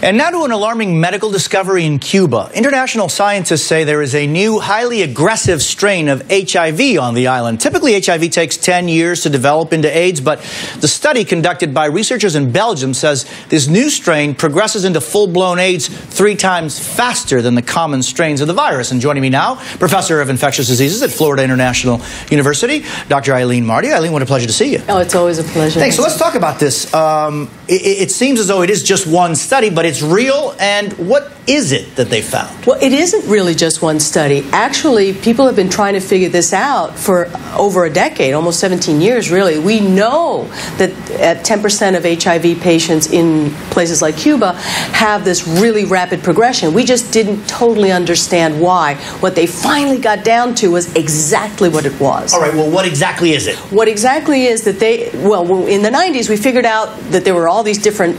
And now to an alarming medical discovery in Cuba. International scientists say there is a new, highly aggressive strain of HIV on the island. Typically, HIV takes 10 years to develop into AIDS, but the study conducted by researchers in Belgium says this new strain progresses into full-blown AIDS 3 times faster than the common strains of the virus. And joining me now, Professor of Infectious Diseases at Florida International University, Dr. Aileen Marty. Aileen, what a pleasure to see you. Oh, it's always a pleasure. Thanks. So let's talk about this. It seems as though it is just one study, but it's real. And what is it that they found? Well, it isn't really just one study. Actually, people have been trying to figure this out for over a decade, almost 17 years, really. We know that 10% of HIV patients in places like Cuba have this really rapid progression. We just didn't totally understand why. What they finally got down to was exactly what it was. All right, well, what exactly is it? What exactly is that well, in the 90s, we figured out that there were all these different,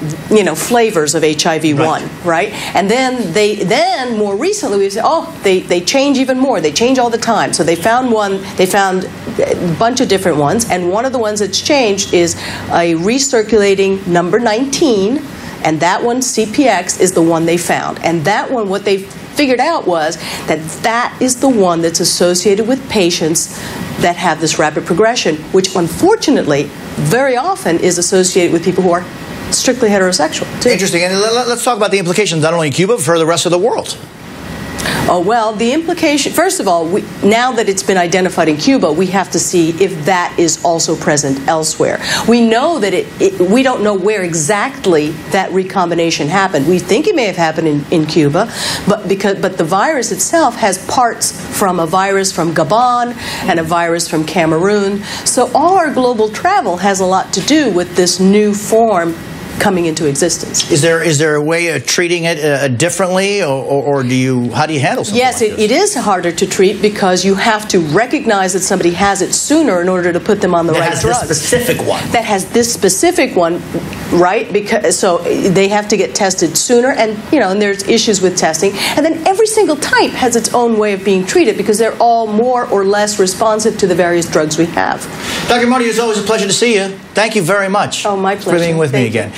flavors of HIV-1, right? And then more recently, we said, oh, they change even more. They change all the time. So they found a bunch of different ones, and one of the ones that's changed is a recirculating number 19, and that one, CPX, is the one they found. And that one, what they figured out was that is the one that's associated with patients that have this rapid progression, which unfortunately very often is associated with people who are strictly heterosexual, too. Interesting. And let's talk about the implications, not only in Cuba, but for the rest of the world. Oh, well, the implication, first of all, now that it's been identified in Cuba, we have to see if that is also present elsewhere. We know that we don't know where exactly that recombination happened. We think it may have happened in Cuba, but the virus itself has parts from a virus from Gabon and a virus from Cameroon. So all our global travel has a lot to do with this new form coming into existence. Is there a way of treating it differently, or how do you handle something Yes, like this? It is harder to treat because you have to recognize that somebody has it sooner in order to put them on the right drug. That has this specific one. That has this specific one, right? Because so they have to get tested sooner, and and there's issues with testing. And then every single type has its own way of being treated because they're all more or less responsive to the various drugs we have. Dr. Marty, it's always a pleasure to see you. Thank you very much. Oh, my pleasure. For being with me again.